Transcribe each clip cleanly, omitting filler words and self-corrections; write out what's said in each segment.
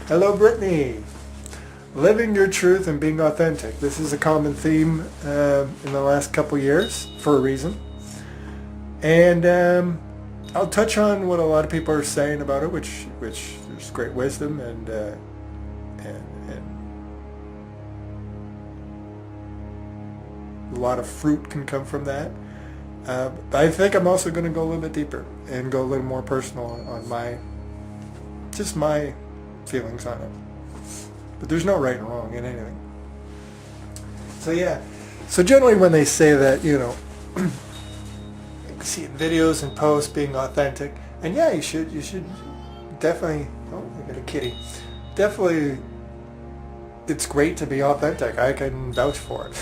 Hello, Brittany. Living your truth and being authentic. This is a common theme in the last couple years for a reason. And I'll touch on what a lot of people are saying about it, which there's great wisdom and a lot of fruit can come from that. I think I'm also going to go a little bit deeper and go a little more personal on my feelings on it. But there's no right and wrong in anything. So yeah. So generally when they say that, you see in videos and posts being authentic, and yeah, you should definitely, oh, I got a kitty. Definitely, it's great to be authentic. I can vouch for it.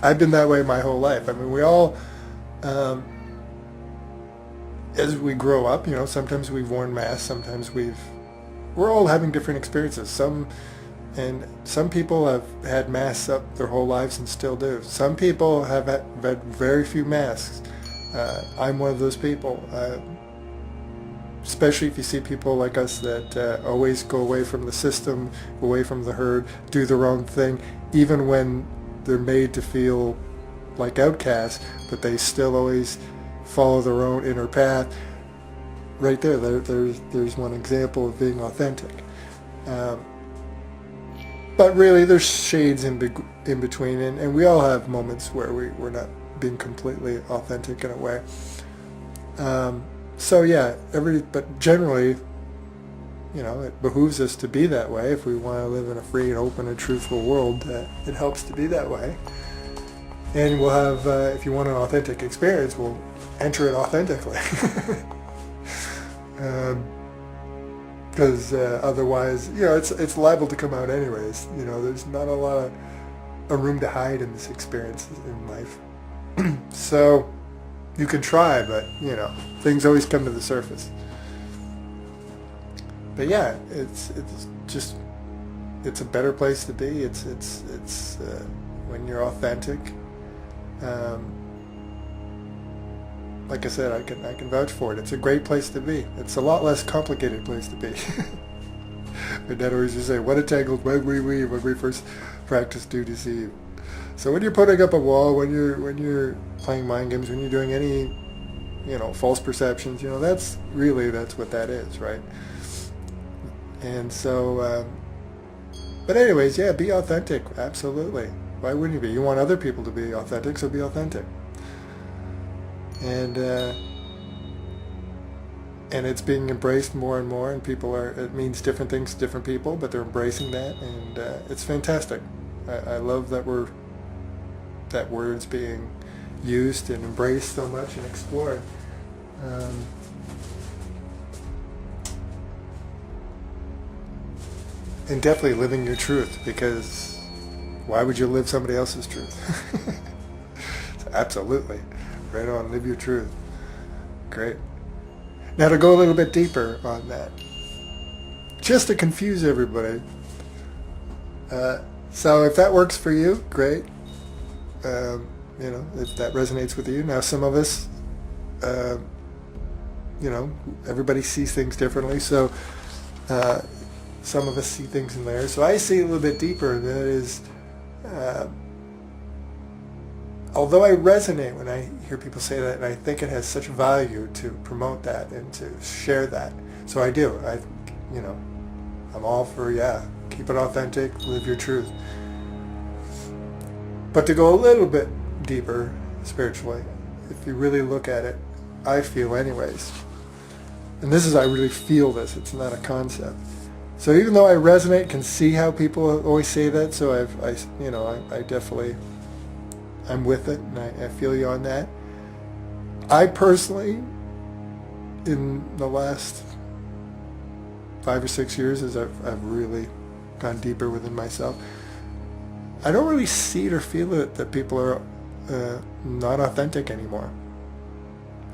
I've been that way my whole life. I mean, we all, as we grow up, sometimes we've worn masks, sometimes we're all having different experiences. Some people have had masks up their whole lives and still do. Some people have had very few masks. I'm one of those people. Especially if you see people like us that always go away from the system, away from the herd, do their own thing, even when they're made to feel like outcasts, but they still always follow their own inner path. Right there's one example of being authentic. But really, there's shades in between, and we all have moments where we're not being completely authentic in a way. So yeah, but generally, it behooves us to be that way if we want to live in a free and open and truthful world. It helps to be that way. And we'll have, if you want an authentic experience, we'll enter it authentically. Because otherwise, it's liable to come out anyways. There's not a lot of room to hide in this experience in life. So you can try, but things always come to the surface. But yeah, it's a better place to be. It's when you're authentic. Like I said, I can vouch for it. It's a great place to be. It's a lot less complicated place to be. My dad always used to say, "What a tangled web we weave when we first practice to deceive." So when you're putting up a wall, when you're playing mind games, when you're doing any, false perceptions, that's what that is, right? And so, but anyways, yeah, be authentic. Absolutely. Why wouldn't you be? You want other people to be authentic, so be authentic. And it's being embraced more and more, and it means different things to different people, but they're embracing that, and it's fantastic. I love that word's being used and embraced so much and explored. And definitely living your truth, because why would you live somebody else's truth? Absolutely. Right on, live your truth. Great. Now to go a little bit deeper on that, just to confuse everybody. So if that works for you, great. If that resonates with you. Now some of us, everybody sees things differently. So some of us see things in layers. So I see a little bit deeper, and that is, although I resonate when I hear people say that, and I think it has such value to promote that and to share that. So I do. I'm all for, keep it authentic, live your truth. But to go a little bit deeper spiritually, if you really look at it, I feel anyways, and I really feel this, it's not a concept. So even though I resonate, can see how people always say that, so I definitely, I'm with it, and I feel you on that. I personally, in the last 5 or 6 years, as I've really gone deeper within myself, I don't really see it or feel it that people are not authentic anymore.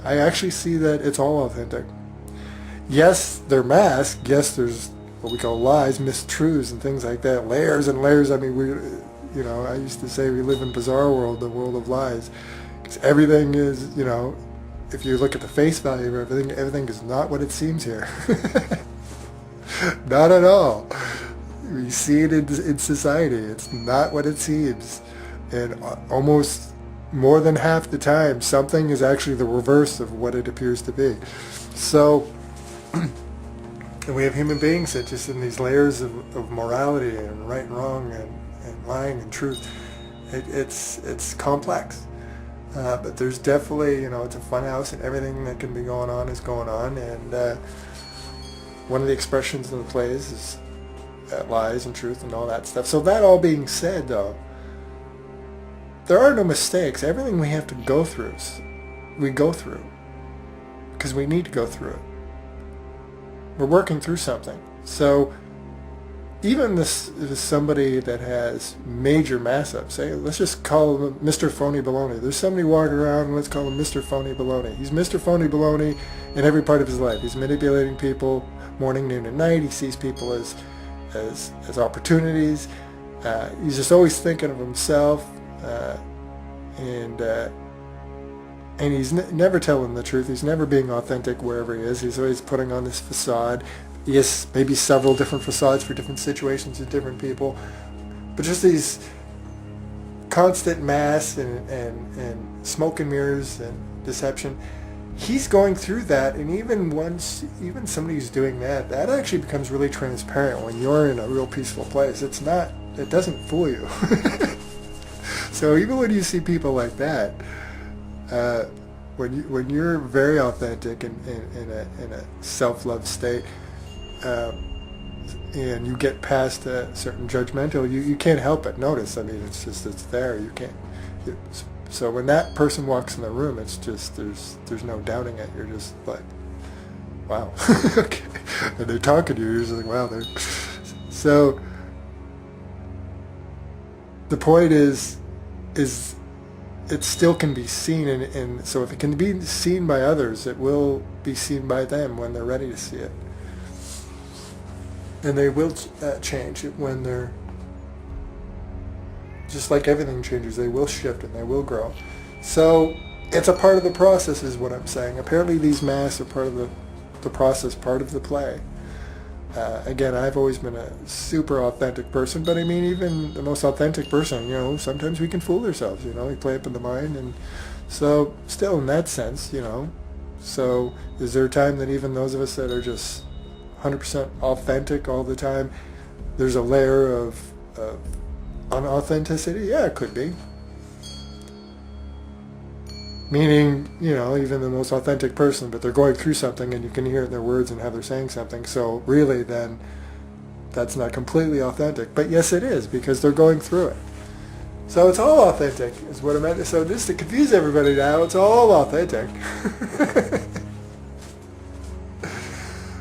I actually see that it's all authentic. Yes, they're masked. Yes, there's what we call lies, mistruths, and things like that. Layers and layers. I mean, I used to say we live in bizarre world, the world of lies. Because everything is, if you look at the face value of everything is not what it seems here. Not at all. We see it in society. It's not what it seems. And almost more than half the time, something is actually the reverse of what it appears to be. So, and we have human beings that just in these layers of morality and right and wrong and lying and truth. It's complex. But there's definitely, it's a fun house, and everything that can be going on is going on. And one of the expressions in the plays is lies and truth and all that stuff. So that all being said, though, there are no mistakes. Everything we have to go through, we go through because we need to go through it. We're working through something. So even this is somebody that has major mess ups. Say, let's just call him Mr. Phony Baloney. There's somebody walking around, let's call him Mr. Phony Baloney. He's Mr. Phony Baloney in every part of his life. He's manipulating people morning, noon, and night. He sees people as opportunities. He's just always thinking of himself, and he's never telling the truth. He's never being authentic wherever he is. He's always putting on this facade. Yes, maybe several different facades for different situations with different people, but just these constant masks and smoke and mirrors and deception. He's going through that, and even somebody who's doing that actually becomes really transparent when you're in a real peaceful place. It doesn't fool you. So even when you see people like that, when you're very authentic and in a self-love state, and you get past a certain judgmental, you can't help but notice. I mean, it's there. You can't. So when that person walks in the room, it's just there's no doubting it. You're just like, wow, okay. And they're talking to you. You're just like, wow. So the point is it still can be seen, and so if it can be seen by others, it will be seen by them when they're ready to see it. And they will change it when they're, just like everything changes, they will shift and they will grow. So it's a part of the process is what I'm saying. Apparently these masks are part of the process, part of the play. Again, I've always been a super authentic person, but I mean, even the most authentic person, sometimes we can fool ourselves, we play up in the mind. And so still in that sense, so is there a time that even those of us that are just 100% authentic all the time, there's a layer of unauthenticity? Yeah, it could be. Meaning, even the most authentic person, but they're going through something and you can hear it in their words and how they're saying something. So really then, that's not completely authentic. But yes, it is, because they're going through it. So it's all authentic, is what I meant. So just to confuse everybody now, it's all authentic.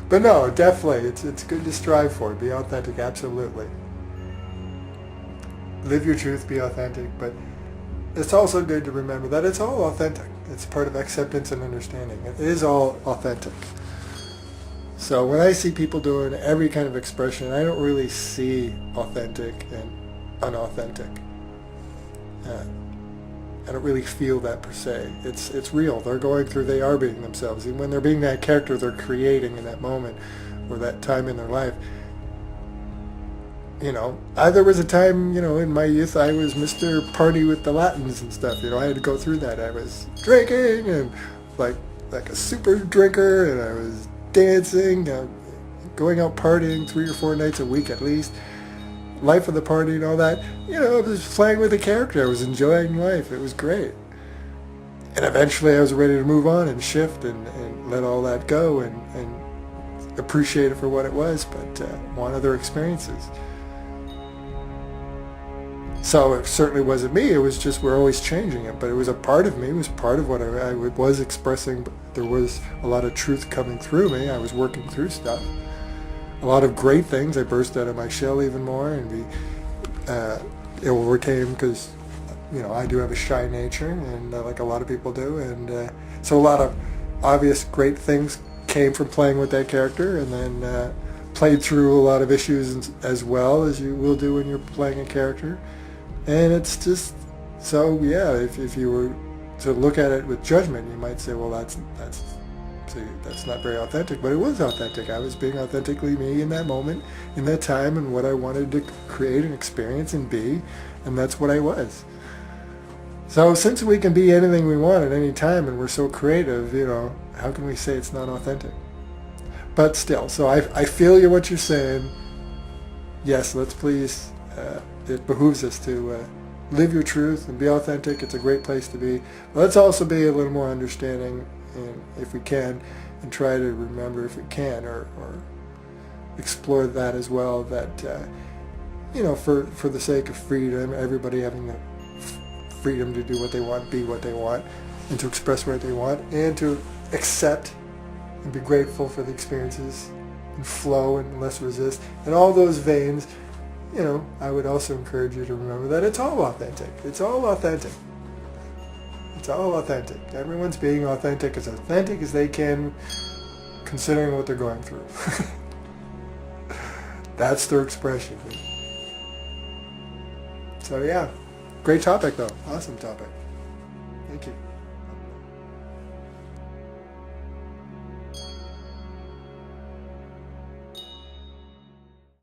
But no, definitely, it's good to strive for it. Be authentic, absolutely. Live your truth, be authentic, but it's also good to remember that it's all authentic. It's part of acceptance and understanding. It is all authentic. So when I see people doing every kind of expression, I don't really see authentic and unauthentic. I don't really feel that per se. It's real. They're going through, they are being themselves. And when they're being that character they're creating in that moment or that time in their life, there was a time, in my youth, I was Mr. Party with the Latins and stuff. I had to go through that. I was drinking and like a super drinker, and I was dancing, going out partying 3 or 4 nights a week at least. Life of the party and all that. I was playing with a character. I was enjoying life. It was great. And eventually I was ready to move on and shift and let all that go and appreciate it for what it was, but want other experiences. So it certainly wasn't me. It was just we're always changing it. But it was a part of me. It was part of what I was expressing. But there was a lot of truth coming through me. I was working through stuff. A lot of great things. I burst out of my shell even more and it overcame because, I do have a shy nature, and like a lot of people do. And so a lot of obvious great things came from playing with that character, and then played through a lot of issues as well as you will do when you're playing a character. And it's just, so yeah, if you were to look at it with judgment, you might say, well, that's obviously that's not very authentic, but it was authentic. I was being authentically me in that moment, in that time, and what I wanted to create and experience and be, and that's what I was. So since we can be anything we want at any time, and we're so creative, how can we say it's not authentic? But still, so I feel you what you're saying. Yes, let's please, it behooves us to live your truth and be authentic. It's a great place to be. But let's also be a little more understanding, and if we can, and try to remember if we can, or explore that as well, that, for the sake of freedom, everybody having the freedom to do what they want, be what they want, and to express what they want, and to accept and be grateful for the experiences, and flow and less resist, and all those veins. I would also encourage you to remember that it's all authentic. It's all authentic. It's all authentic. Everyone's being authentic as they can, considering what they're going through. That's their expression. So yeah, great topic though. Awesome topic. Thank you.